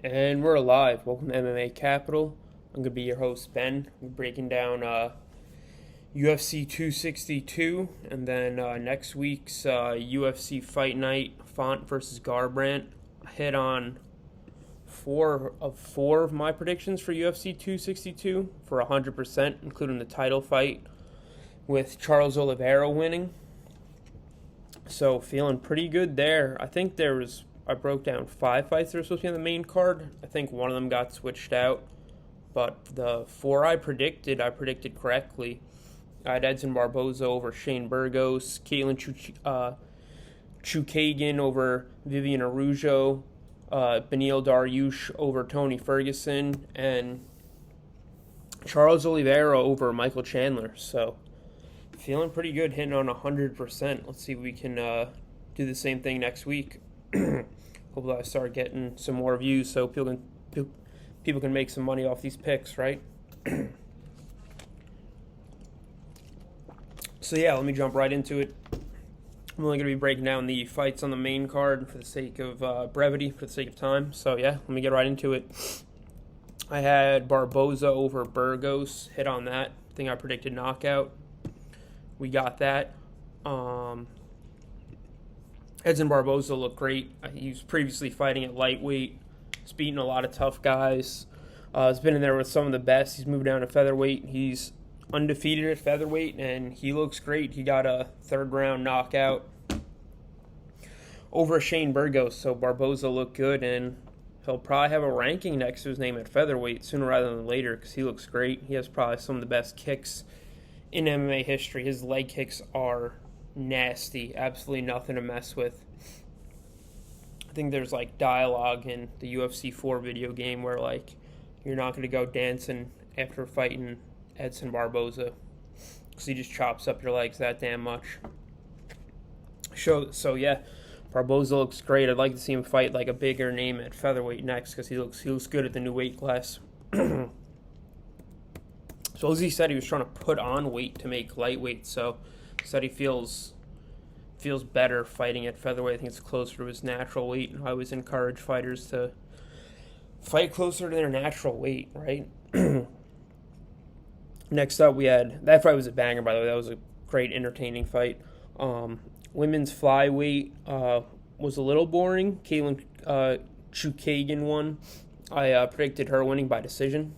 And we're live. Welcome to MMA Capital. I'm going to be your host, Ben. We're breaking down UFC 262, and then next week's UFC Fight Night, Font versus Garbrandt. I hit on four of my predictions for UFC 262 for 100%, including the title fight with Charles Oliveira winning. So feeling pretty good there. I broke down 5 fights that were supposed to be on the main card. I think one of them got switched out. But the 4 I predicted correctly. I had Edson Barboza over Shane Burgos, Caitlin Chukagian over Vivian Araujo, Beneil Dariush over Tony Ferguson, and Charles Oliveira over Michael Chandler. So feeling pretty good, hitting on 100%. Let's see if we can do the same thing next week. Hopefully I start getting some more views so people can make some money off these picks, right? So yeah, let me jump right into it. I'm only going to be breaking down the fights on the main card for the sake of brevity, for the sake of time. So yeah, let me get right into it. I had Barboza over Burgos, hit on that. I think I predicted knockout. We got that. Edson Barboza looked great. He was previously fighting at lightweight. He's beaten a lot of tough guys. He's been in there with some of the best. He's moved down to featherweight. He's undefeated at featherweight, and he looks great. He got a third-round knockout over Shane Burgos, so Barboza looked good, and he'll probably have a ranking next to his name at featherweight sooner rather than later because he looks great. He has probably some of the best kicks in MMA history. His leg kicks are nasty, absolutely nothing to mess with. I think there's like dialogue in the UFC 4 video game where like you're not going to go dancing after fighting Edson Barboza because he just chops up your legs that damn much. So yeah, Barboza looks great. I'd like to see him fight like a bigger name at featherweight next because he looks good at the new weight class. So as he said, he was trying to put on weight to make lightweight, so he said he feels better fighting at featherweight. I think it's closer to his natural weight, and I always encourage fighters to fight closer to their natural weight, right? Next up, we had, that fight was a banger, by the way. That was a great, entertaining fight. Women's flyweight was a little boring. Caitlin Chukagian won. I predicted her winning by decision.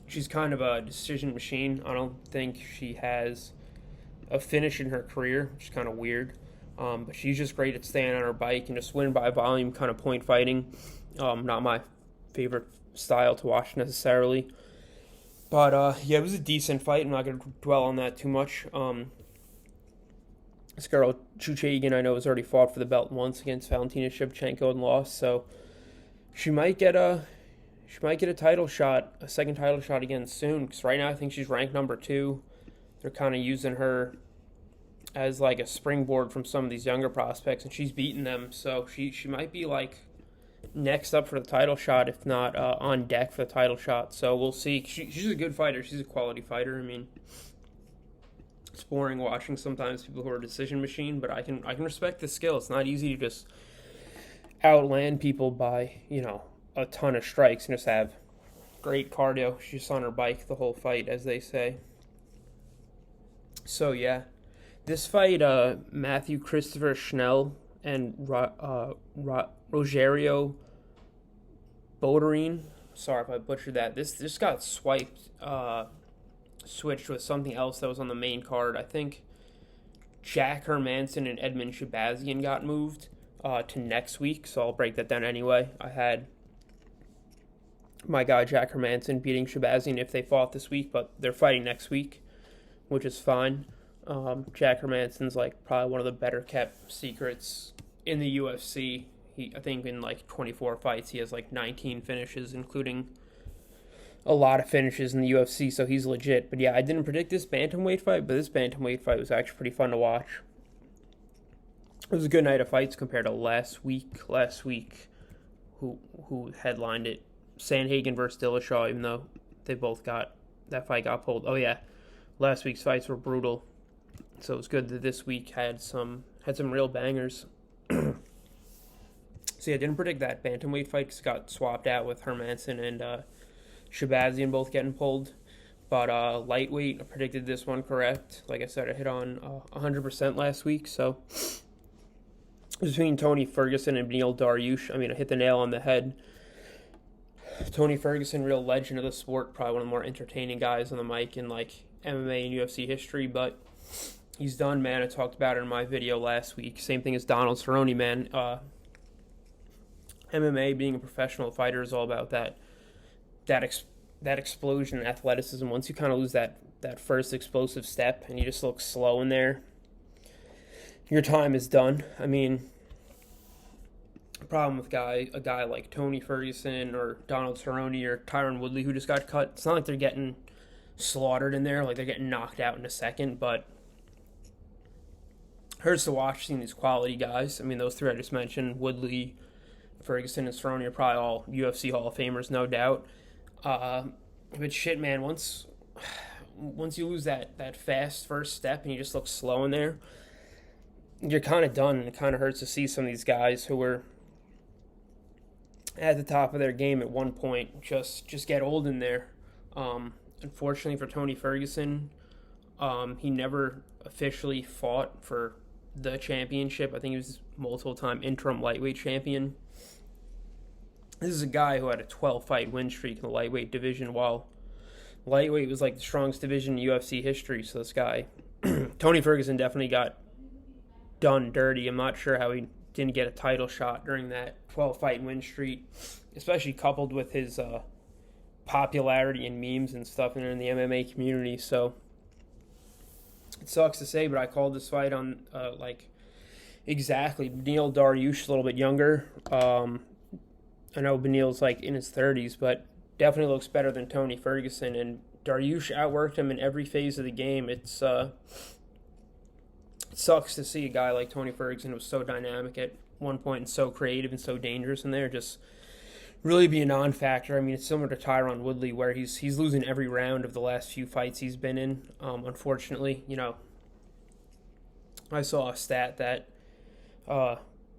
She's kind of a decision machine. I don't think she has a finish in her career, which is kind of weird. But she's just great at staying on her bike and just win by volume, kind of point fighting. Not my favorite style to watch necessarily. But yeah, it was a decent fight. I'm not going to dwell on that too much. This girl, Chukagian, I know has already fought for the belt once against Valentina Shevchenko and lost, so she might get a title shot, a second title shot again soon, because right now I think she's ranked number 2. They're kind of using her as like a springboard from some of these younger prospects, and she's beaten them, so she might be like next up for the title shot, if not on deck for the title shot. So we'll see. She's a good fighter. She's a quality fighter. I mean, it's boring watching sometimes people who are a decision machine, but I can respect the skill. It's not easy to just outland people by, a ton of strikes and just have great cardio. She's just on her bike the whole fight, as they say. So yeah, this fight, Matthew Christopher Schnell and Rogerio Bodarine, sorry if I butchered that. This got switched with something else that was on the main card. I think Jack Hermansson and Edmund Shabazzi got moved to next week, so I'll break that down anyway. I had my guy Jack Hermansson beating Shabazzi if they fought this week, but they're fighting next week, which is fine. Jack Hermansson's like probably one of the better kept secrets in the UFC. I think in like 24 fights he has like 19 finishes, including a lot of finishes in the UFC, so he's legit. But yeah, I didn't predict this bantamweight fight, but this bantamweight fight was actually pretty fun to watch. It was a good night of fights compared to last week, who headlined it, Sandhagen versus Dillashaw, even though that fight got pulled. Oh yeah, last week's fights were brutal, so it was good that this week had some real bangers. So yeah, didn't predict that bantamweight fight because it got swapped out with Hermansson and Shabazzi and both getting pulled. But lightweight, I predicted this one correct. Like I said, I hit on 100% last week. So between Tony Ferguson and Beneil Dariush, I mean, I hit the nail on the head. Tony Ferguson, real legend of the sport, probably one of the more entertaining guys on the mic in like MMA and UFC history, but he's done, man. I talked about it in my video last week. Same thing as Donald Cerrone, man. MMA, being a professional fighter, is all about that explosion in athleticism. Once you kind of lose that first explosive step and you just look slow in there, your time is done. I mean, the problem with a guy like Tony Ferguson or Donald Cerrone or Tyron Woodley, who just got cut, it's not like they're getting slaughtered in there, like they're getting knocked out in a second, but hurts to watch seeing these quality guys. I mean, those three I just mentioned, Woodley, Ferguson, and Cerrone, are probably all UFC Hall of Famers, no doubt. But shit, man, once you lose that fast first step and you just look slow in there, you're kind of done. And it kind of hurts to see some of these guys who were at the top of their game at one point just get old in there. Unfortunately for Tony Ferguson, he never officially fought for the championship. I think he was multiple-time interim lightweight champion. This is a guy who had a 12-fight win streak in the lightweight division, while lightweight was like the strongest division in UFC history. So this guy, Tony Ferguson, definitely got done dirty. I'm not sure how he didn't get a title shot during that 12-fight win streak, especially coupled with his popularity and memes and stuff in the MMA community. So it sucks to say, but I called this fight on exactly. Beneil Dariush, a little bit younger. I know Beneil's like in his 30s, but definitely looks better than Tony Ferguson. And Dariush outworked him in every phase of the game. It sucks to see a guy like Tony Ferguson, who was so dynamic at one point and so creative and so dangerous in there, just really be a non-factor. I mean, it's similar to Tyron Woodley, where he's losing every round of the last few fights he's been in. Unfortunately, I saw a stat that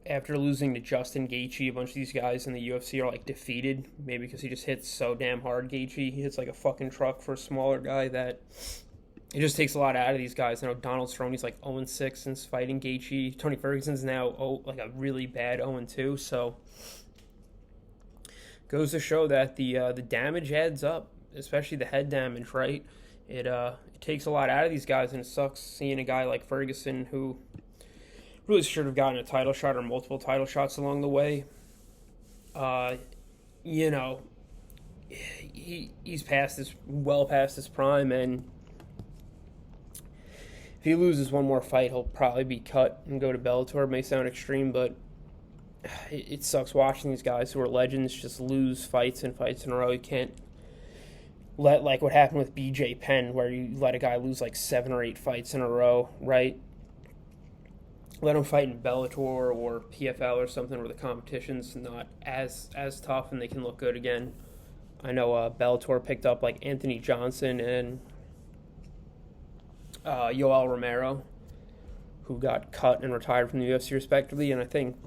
after losing to Justin Gaethje, a bunch of these guys in the UFC are like defeated, maybe because he just hits so damn hard. Gaethje, he hits like a fucking truck for a smaller guy, that it just takes a lot out of these guys. I know Donald Cerrone's like 0-6 since fighting Gaethje. Tony Ferguson's now like a really bad 0-2. So goes to show that the damage adds up, especially the head damage, right? It takes a lot out of these guys, and it sucks seeing a guy like Ferguson, who really should have gotten a title shot or multiple title shots along the way. He's well past his prime, and if he loses one more fight, he'll probably be cut and go to Bellator. It may sound extreme, but it sucks watching these guys who are legends just lose fights and fights in a row. You can't let, like what happened with BJ Penn, where you let a guy lose like 7 or 8 fights in a row, right? Let him fight in Bellator or PFL or something where the competition's not as tough and they can look good again. I know Bellator picked up like Anthony Johnson and Yoel Romero, who got cut and retired from the UFC respectively, and I think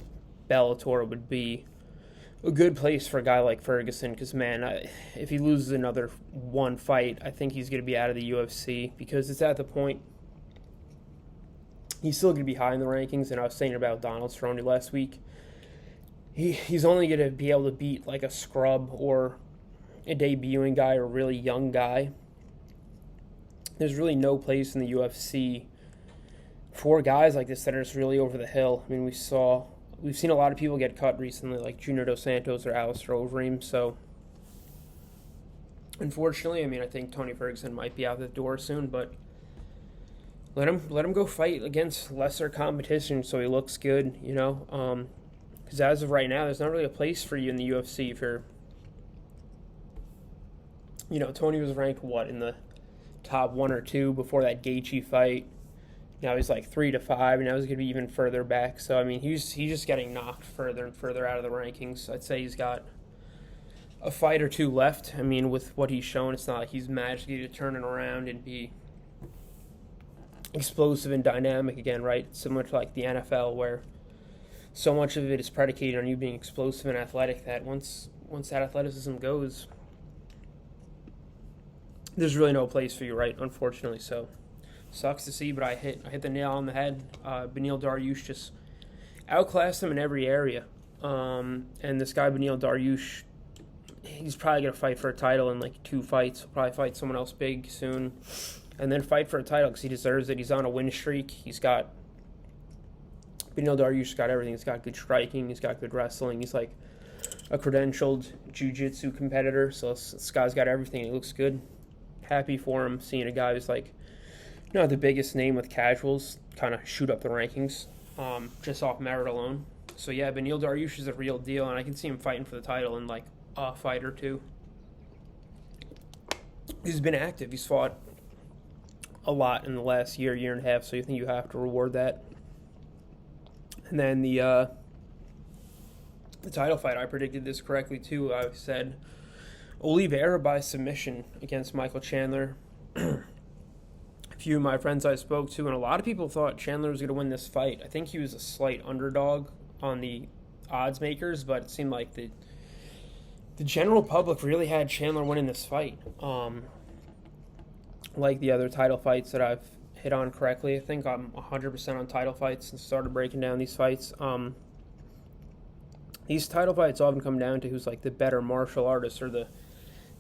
Bellator would be a good place for a guy like Ferguson, because, man, if he loses another one fight, I think he's going to be out of the UFC, because it's at the point he's still going to be high in the rankings. And I was saying about Donald Cerrone last week, he's only going to be able to beat like a scrub or a debuting guy or a really young guy. There's really no place in the UFC for guys like this that are just really over the hill. I mean, we've seen a lot of people get cut recently, like Junior Dos Santos or Alistair Overeem. So, unfortunately, I mean, I think Tony Ferguson might be out the door soon, but let him go fight against lesser competition so he looks good, because as of right now, there's not really a place for you in the UFC if you're, Tony was ranked, in the top 1 or 2 before that Gaethje fight. Now he's like 3 to 5, and now he's going to be even further back. So, I mean, he's just getting knocked further and further out of the rankings. I'd say he's got a fight or 2 left. I mean, with what he's shown, it's not like he's magically to turn it around and be explosive and dynamic again, right? Similar to like the NFL, where so much of it is predicated on you being explosive and athletic that once that athleticism goes, there's really no place for you, right? Unfortunately, so sucks to see, but I hit the nail on the head. Beneil Dariush just outclassed him in every area, and this guy Beneil Dariush, he's probably gonna fight for a title in like 2 fights. He'll probably fight someone else big soon, and then fight for a title because he deserves it. He's on a win streak. Beneil Dariush's got everything. He's got good striking. He's got good wrestling. He's like a credentialed jiu-jitsu competitor. So this guy's got everything. He looks good. Happy for him seeing a guy who's like not the biggest name with casuals kind of shoot up the rankings just off merit alone. So yeah, Beneil Dariush is a real deal, and I can see him fighting for the title in like a fight or two. He's been active. He's fought a lot in the last year and a half, so you think you have to reward that. And then the title fight, I predicted this correctly too. I said Oliveira by submission against Michael Chandler. A few of my friends I spoke to, and a lot of people thought Chandler was going to win this fight. I think he was a slight underdog on the odds makers, but it seemed like the general public really had Chandler winning this fight. Like the other title fights that I've hit on correctly. I think I'm 100% on title fights and started breaking down these fights. These title fights often come down to who's like the better martial artist or the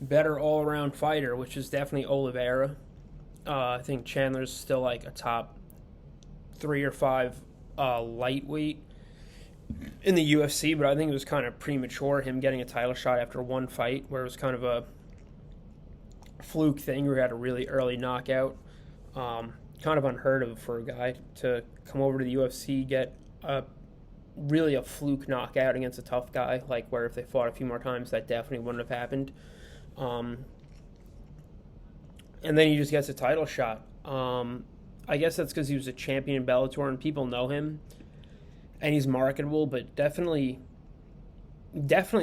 better all-around fighter, which is definitely Oliveira. I think Chandler's still like a top 3 or 5 lightweight in the UFC, but I think it was kind of premature him getting a title shot after one fight, where it was kind of a fluke thing where he had a really early knockout. Kind of unheard of for a guy to come over to the UFC, get really a fluke knockout against a tough guy, like where if they fought a few more times, that definitely wouldn't have happened. And then he just gets a title shot. I guess that's because he was a champion in Bellator and people know him, and he's marketable, but definitely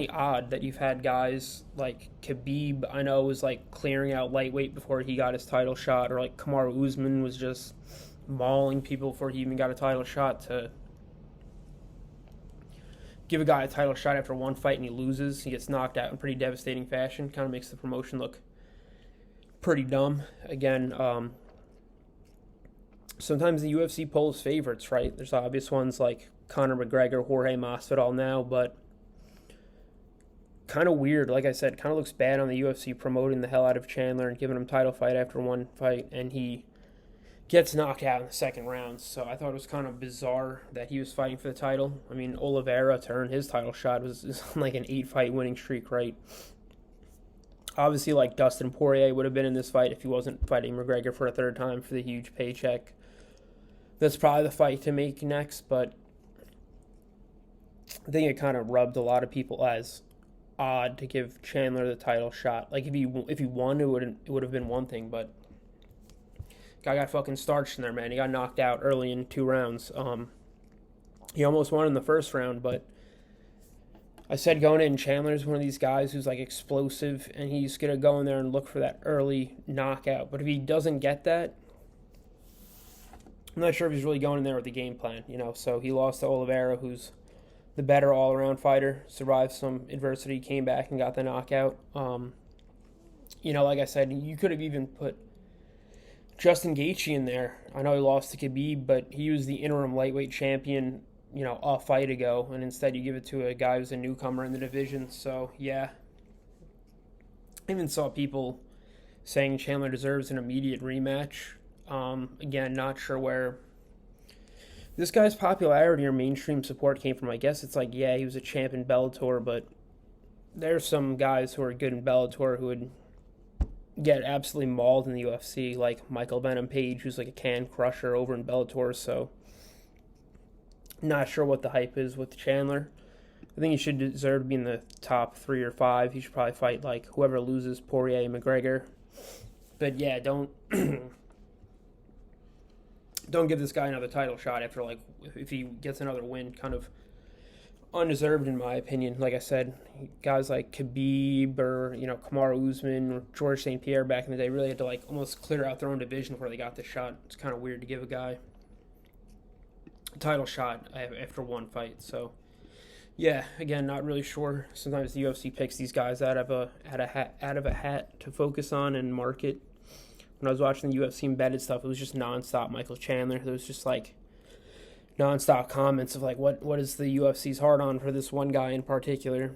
odd that you've had guys like Khabib, I know, was like clearing out lightweight before he got his title shot, or like Kamaru Usman was just mauling people before he even got a title shot, to give a guy a title shot after one fight and he loses. He gets knocked out in pretty devastating fashion. Kind of makes the promotion look pretty dumb. Again, sometimes the UFC pulls favorites, right? There's obvious ones like Conor McGregor, Jorge Masvidal now, but kind of weird. Like I said, kind of looks bad on the UFC promoting the hell out of Chandler and giving him title fight after one fight, and he gets knocked out in the second round. So I thought it was kind of bizarre that he was fighting for the title. I mean, Oliveira, to earn his title shot, was like an 8-fight winning streak, right? Obviously, like Dustin Poirier would have been in this fight if he wasn't fighting McGregor for a third time for the huge paycheck. That's probably the fight to make next, but I think it kind of rubbed a lot of people as odd to give Chandler the title shot. Like if he won, it would have been one thing, but guy got fucking starched in there, man. He got knocked out early in 2 rounds. He almost won in the first round, but I said going in, Chandler's one of these guys who's like explosive, and he's gonna go in there and look for that early knockout. But if he doesn't get that, I'm not sure if he's really going in there with the game plan, you know. So he lost to Oliveira, who's the better all-around fighter, survived some adversity, came back and got the knockout. You know, like I said, you could have even put Justin Gaethje in there. I know he lost to Khabib, but he was the interim lightweight champion, you know, a fight ago, and instead you give it to a guy who's a newcomer in the division. So, yeah. I even saw people saying Chandler deserves an immediate rematch. Again, not sure where this guy's popularity or mainstream support came from. I guess it's like, yeah, he was a champ in Bellator, but there's some guys who are good in Bellator who would get absolutely mauled in the UFC, like Michael Venom Page, who's like a can crusher over in Bellator. So not sure what the hype is with Chandler. I think he should deserve to be in the top 3 or 5. He should probably fight like whoever loses, Poirier, McGregor. But yeah, don't give this guy another title shot after, like, if he gets another win. Kind of undeserved in my opinion. Like I said, guys like Khabib or, you know, Kamaru Usman or George St. Pierre back in the day really had to like almost clear out their own division before they got the shot. It's kind of weird to give a guy title shot after one fight. So yeah, again, not really sure. Sometimes the UFC picks these guys out of a hat to focus on and market. When I was watching the UFC embedded stuff, it was just nonstop Michael Chandler. There was just like nonstop comments of like what is the UFC's hard on for this one guy in particular.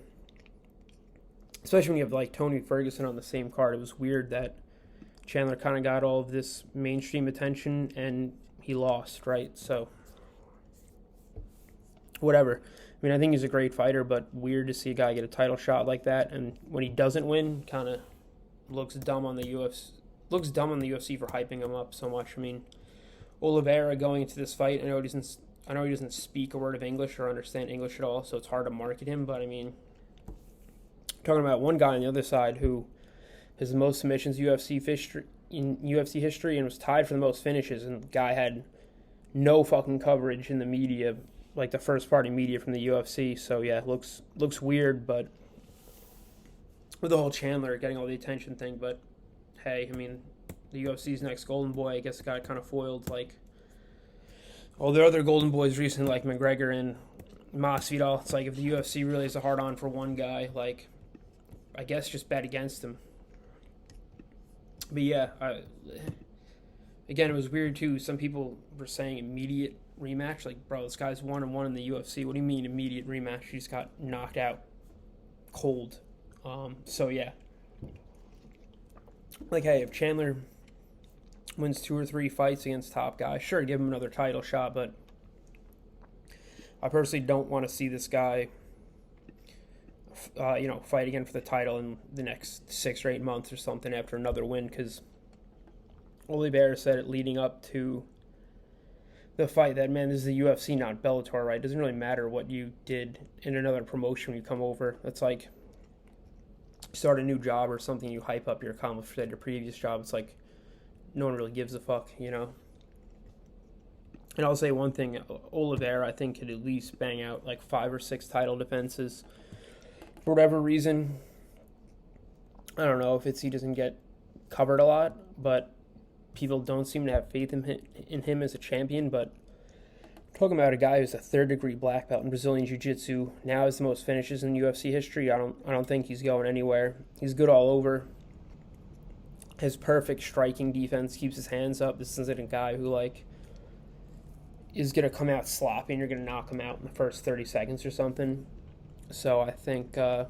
Especially when you have like Tony Ferguson on the same card. It was weird that Chandler kind of got all of this mainstream attention and he lost, right? So whatever. I mean, I think he's a great fighter, but weird to see a guy get a title shot like that, and when he doesn't win, kind of looks dumb on the UFC. Looks dumb on the UFC for hyping him up so much. I mean, Oliveira going into this fight, I know he doesn't speak a word of English or understand English at all, so it's hard to market him. But I mean, talking about one guy on the other side who has the most submissions in UFC history and was tied for the most finishes, and the guy had no fucking coverage in the media, like the first party media from the UFC. So yeah, looks weird, but with the whole Chandler getting all the attention thing. But hey, I mean, the UFC's next golden boy, I guess, got kind of foiled like all the other golden boys recently, like McGregor and Masvidal. It's like if the UFC really is a hard on for one guy, like I guess just bet against him. But yeah, again, it was weird too. Some people were saying immediate rematch. Like, bro, this guy's 1-1 in the UFC. What do you mean immediate rematch? He just got knocked out cold. So yeah, like, hey, if Chandler wins 2 or 3 fights against top guys, sure, give him another title shot. But I personally don't want to see this guy, fight again for the title in the next 6 or 8 months or something after another win, because Oliveira said it leading up to the fight that, man, this is the UFC, not Bellator, right? It doesn't really matter what you did in another promotion when you come over. That's like start a new job or something, you hype up your accomplishments at your previous job. It's like no one really gives a fuck, you know? And I'll say one thing, Oliveira, I think, could at least bang out like 5 or 6 title defenses. For whatever reason, I don't know if it's he doesn't get covered a lot, but people don't seem to have faith in him as a champion. But talking about a guy who's a 3rd-degree black belt in Brazilian Jiu-Jitsu, now has the most finishes in UFC history. I don't think he's going anywhere. He's good all over. Has perfect striking defense, keeps his hands up. This isn't a guy who like is gonna come out sloppy and you're gonna knock him out in the first 30 seconds or something. So I think Oliveira's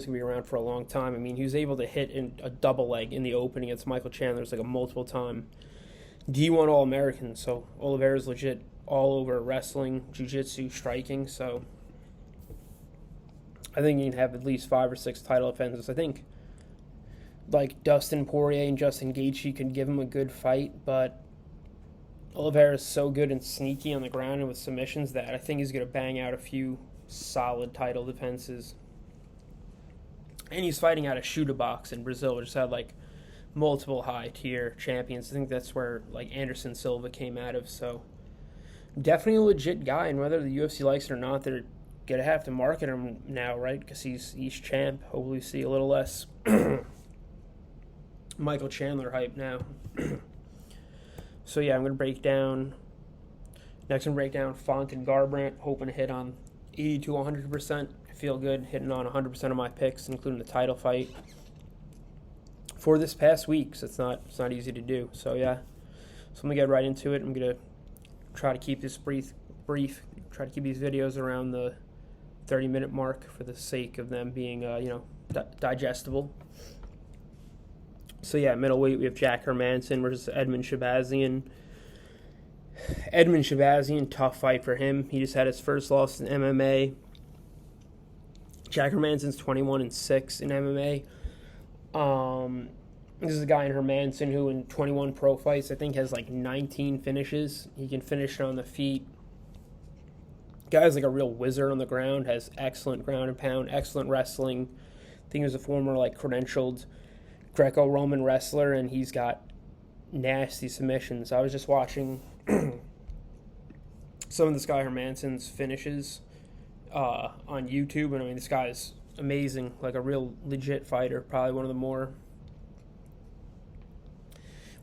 going to be around for a long time. I mean, he was able to hit in a double leg in the opening against Michael Chandler. It's like a multiple-time D1 All-American. So Oliveira's legit all over wrestling, jiu-jitsu, striking. So I think he can have at least 5 or 6 title defenses. I think like Dustin Poirier and Justin Gaethje could give him a good fight, but Oliveira is so good and sneaky on the ground and with submissions that I think he's going to bang out a few solid title defenses. And he's fighting out of Chute Box in Brazil, which had like multiple high-tier champions. I think that's where like Anderson Silva came out of. So definitely a legit guy, and whether the UFC likes it or not, they're going to have to market him now, right? Because he's champ. Hopefully see a little less Michael Chandler hype now. So yeah, I'm going to break down Font and Garbrandt, hoping to hit on 80 to 100%. I feel good hitting on 100% of my picks, including the title fight for this past week. So it's not easy to do. So yeah, so I'm going to get right into it. I'm going to try to keep this brief. Try to keep these videos around the 30-minute mark for the sake of them being, digestible. So yeah, middleweight, we have Jack Hermansson versus Edmund Shabazzi. Edmund Shabazzi, tough fight for him. He just had his first loss in MMA. Jack Hermansson's 21-6 in MMA. This is a guy in Hermansson who in 21 pro fights, I think, has like 19 finishes. He can finish on the feet. Guy's like a real wizard on the ground, has excellent ground and pound, excellent wrestling. I think he was a former like credentialed Greco-Roman wrestler, and he's got nasty submissions. I was just watching some of this guy Hermansson's finishes on YouTube, and I mean, this guy's amazing, like a real legit fighter, probably one of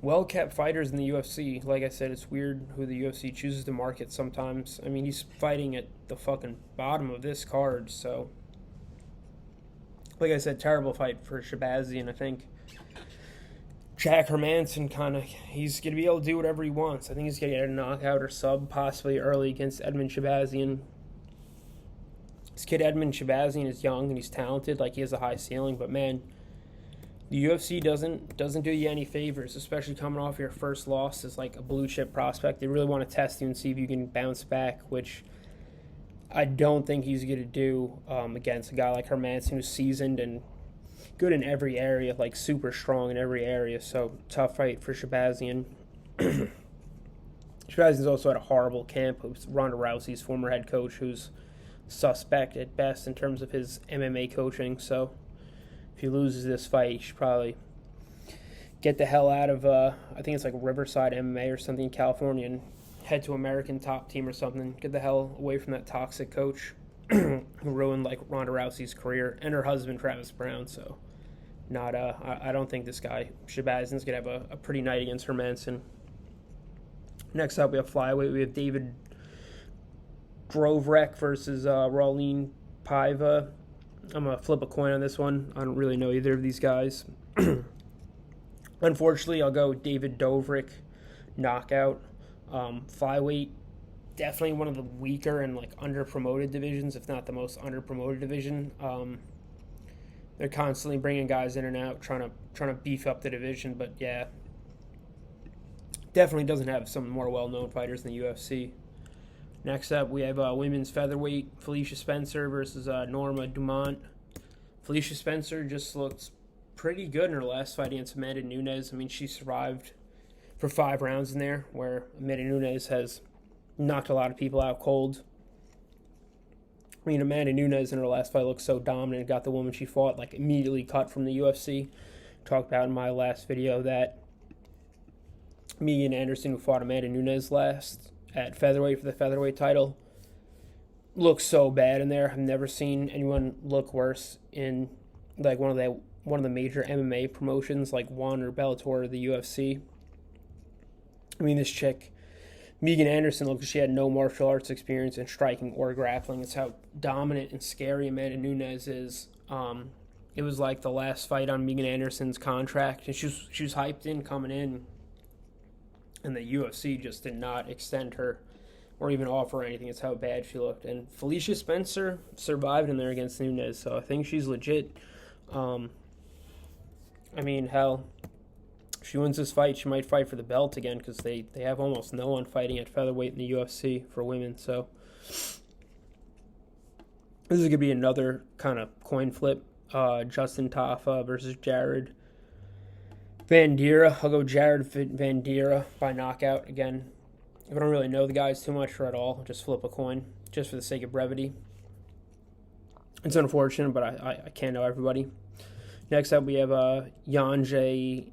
well-kept fighters in the UFC. Like I said, it's weird who the UFC chooses to market sometimes. I mean, he's fighting at the fucking bottom of this card, so... Like I said, terrible fight for Shabazzi, and I think Jack Hermansson he's going to be able to do whatever he wants. I think he's going to get a knockout or sub, possibly early against Edmund Shabazzian. This kid Edmund Shabazzian is young and he's talented, like he has a high ceiling, but man, the UFC doesn't do you any favors, especially coming off your first loss as like a blue chip prospect. They really want to test you and see if you can bounce back, which I don't think he's going to do against a guy like Hermansson, who's seasoned and good in every area, like super strong in every area. So tough fight for Shabazzian. Shabazzian's also had a horrible camp with Ronda Rousey's former head coach, who's suspect at best in terms of his MMA coaching. So if he loses this fight, he should probably get the hell out of, I think it's like Riverside MMA or something in California, and head to American Top Team or something. Get the hell away from that toxic coach who ruined like Ronda Rousey's career and her husband Travis Brown. So I don't think this guy Shabazzian's gonna have a pretty night against Hermansson. Next up, we have flyweight. We have David Grovrek versus Raulene Paiva. I'm gonna flip a coin on this one. I don't really know either of these guys. Unfortunately, I'll go David Dobrik knockout. Flyweight, definitely one of the weaker and like under-promoted divisions, if not the most under-promoted division. They're constantly bringing guys in and out, trying to beef up the division. But yeah, definitely doesn't have some more well-known fighters in the UFC. Next up, we have women's featherweight, Felicia Spencer versus Norma Dumont. Felicia Spencer just looked pretty good in her last fight against Amanda Nunes. I mean, she survived for 5 rounds in there, where Amanda Nunes has knocked a lot of people out cold. I mean, Amanda Nunes in her last fight looked so dominant, got the woman she fought like immediately cut from the UFC. Talked about in my last video that Megan Anderson, who fought Amanda Nunes last at featherweight for the featherweight title, looks so bad in there. I've never seen anyone look worse in like one of the major MMA promotions, like ONE or Bellator or the UFC. I mean, this chick, Megan Anderson, looked like she had no martial arts experience in striking or grappling. It's how dominant and scary Amanda Nunes is. It was like the last fight on Megan Anderson's contract, and she was hyped in coming in, and the UFC just did not extend her or even offer anything. It's how bad she looked. And Felicia Spencer survived in there against Nunes, so I think she's legit. I mean, hell, if she wins this fight, she might fight for the belt again, because they have almost no one fighting at featherweight in the UFC for women. So this is going to be another kind of coin flip. Justin Tafa versus Jared Vandeera. I'll go Jared Vandeera by knockout. Again, if I don't really know the guys too much or at all, I'll just flip a coin just for the sake of brevity. It's unfortunate, but I can't know everybody. Next up, we have Jan J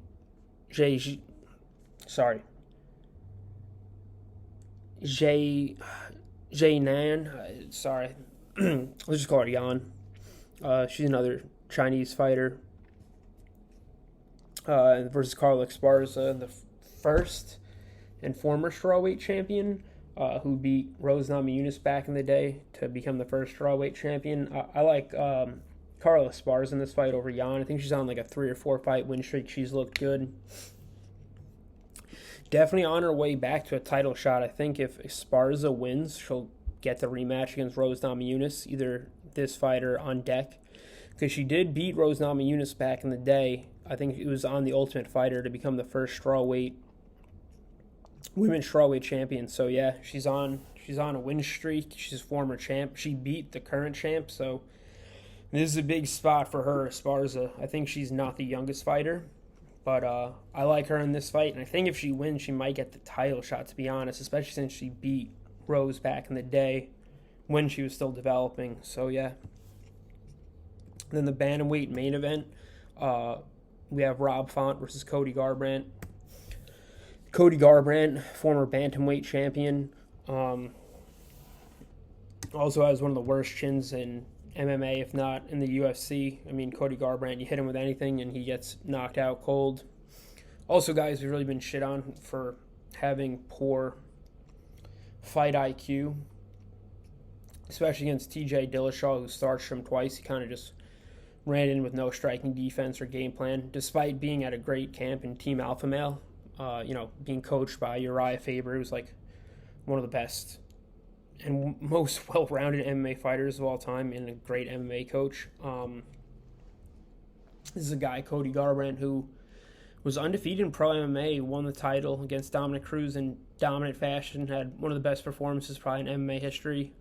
Nan. Sorry. Let's just call her Yan. She's another Chinese fighter. Versus Carla Esparza, the first and former strawweight champion, who beat Rose Namajunas back in the day to become the first strawweight champion. I like Carla Esparza in this fight over Yan. I think she's on like a 3 or 4 fight win streak. She's looked good. Definitely on her way back to a title shot. I think if Esparza wins, she'll get the rematch against Rose Namajunas, either this fight or on deck, because she did beat Rose Namajunas back in the day. I think it was on The Ultimate Fighter to become the first women's strawweight champion. So yeah, she's on a win streak. She's a former champ. She beat the current champ, so this is a big spot for her, Esparza. I think she's not the youngest fighter, but I like her in this fight, and I think if she wins, she might get the title shot, to be honest, especially since she beat Rose back in the day when she was still developing. So yeah. Then the bantamweight main event, we have Rob Font versus Cody Garbrandt. Cody Garbrandt, former bantamweight champion, also has one of the worst chins in MMA, if not in the UFC. I mean, Cody Garbrandt, you hit him with anything and he gets knocked out cold. Also, guys, we've really been shit on for having poor fight IQ, especially against TJ Dillashaw, who starched him twice. He kind of just ran in with no striking defense or game plan, despite being at a great camp in Team Alpha Male. Being coached by Uriah Faber, who's like one of the best and most well-rounded MMA fighters of all time, and a great MMA coach. This is a guy, Cody Garbrandt, who was undefeated in pro MMA, won the title against Dominic Cruz in dominant fashion, had one of the best performances probably in MMA history.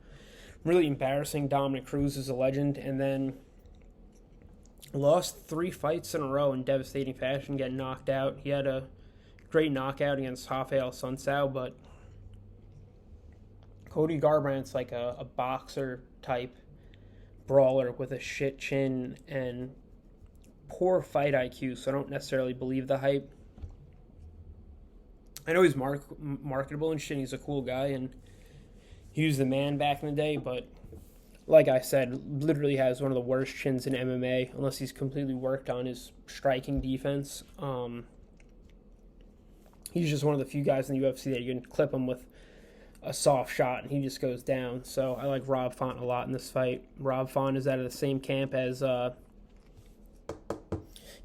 Really embarrassing Dominic Cruz is a legend, and then lost 3 fights in a row in devastating fashion, getting knocked out. He had a great knockout against Rafael Sunsao, but Cody Garbrandt's like a boxer type brawler with a shit chin and poor fight IQ, so I don't necessarily believe the hype. I know he's marketable and shit, he's a cool guy, and he was the man back in the day, but like I said, literally has one of the worst chins in MMA, unless he's completely worked on his striking defense. He's just one of the few guys in the UFC that you can clip him with a soft shot and he just goes down. So I like Rob Font a lot in this fight. Rob Font is out of the same camp as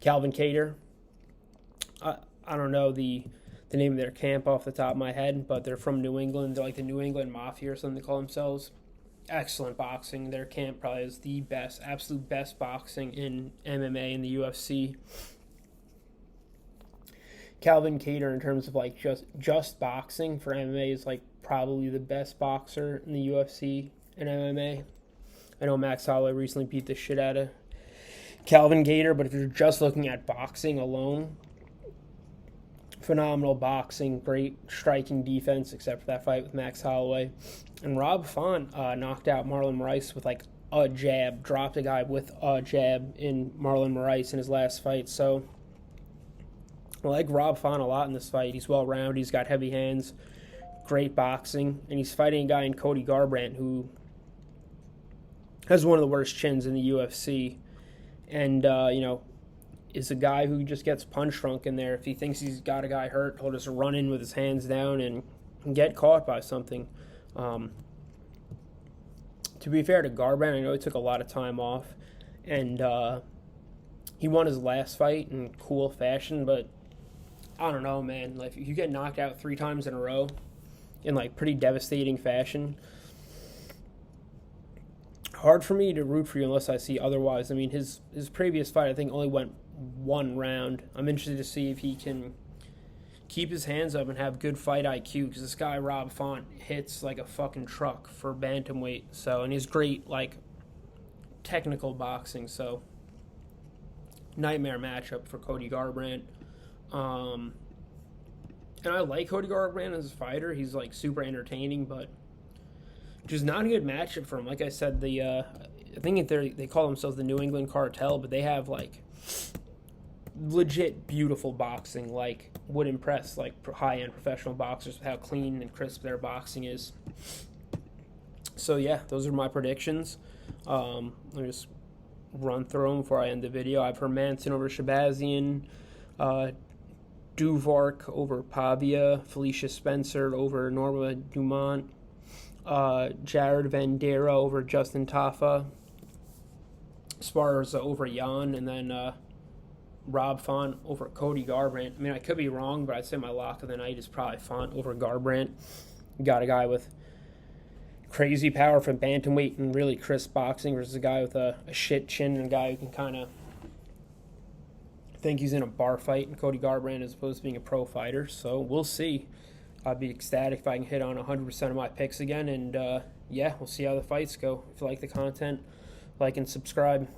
Calvin Kattar. I don't know the name of their camp off the top of my head, but they're from New England. They're like the New England Mafia or something they call themselves. Excellent boxing. Their camp probably is the best, absolute best boxing in MMA and the UFC. Calvin Kattar, in terms of like just boxing for MMA, is like probably the best boxer in the UFC and MMA. I know Max Holloway recently beat the shit out of Calvin Kattar, but if you're just looking at boxing alone, phenomenal boxing, great striking defense, except for that fight with Max Holloway. And Rob Font knocked out Marlon Moraes with like a jab, dropped a guy with a jab in Marlon Moraes in his last fight. So I like Rob Font a lot in this fight. He's well-rounded, he's got heavy hands, great boxing, and he's fighting a guy in Cody Garbrandt who has one of the worst chins in the UFC. And, is a guy who just gets punch drunk in there. If he thinks he's got a guy hurt, he'll just run in with his hands down and get caught by something. To be fair to Garbrandt, I know he took a lot of time off, and he won his last fight in cool fashion, but I don't know, man. Like, if you get knocked out 3 times in a row in like pretty devastating fashion, hard for me to root for you unless I see otherwise. I mean, his previous fight, I think, only went 1 round. I'm interested to see if he can keep his hands up and have good fight IQ, because this guy, Rob Font, hits like a fucking truck for bantamweight. So, and he's great, like, technical boxing. So, nightmare matchup for Cody Garbrandt. And I like Cody Garbrandt as a fighter. He's, like, super entertaining, but just not a good matchup for him. Like I said, I think they call themselves the New England Cartel, but they have like legit beautiful boxing, like would impress like high-end professional boxers with how clean and crisp their boxing is. So yeah, those are my predictions. Let me just run through them before I end the video. I have Hermansson over Shabazzi, Duvark over Pavia, Felicia Spencer over Norma Dumont, Jared Vandera over Justin Tafa, Sparza over Jan, and then Rob Font over Cody Garbrandt. I mean, I could be wrong, but I'd say my lock of the night is probably Font over Garbrandt. You got a guy with crazy power from bantamweight and really crisp boxing versus a guy with a shit chin and a guy who can kind of think he's in a bar fight, and Cody Garbrandt as opposed to being a pro fighter. So we'll see. I'd be ecstatic if I can hit on 100% of my picks again. And, yeah, we'll see how the fights go. If you like the content, like and subscribe.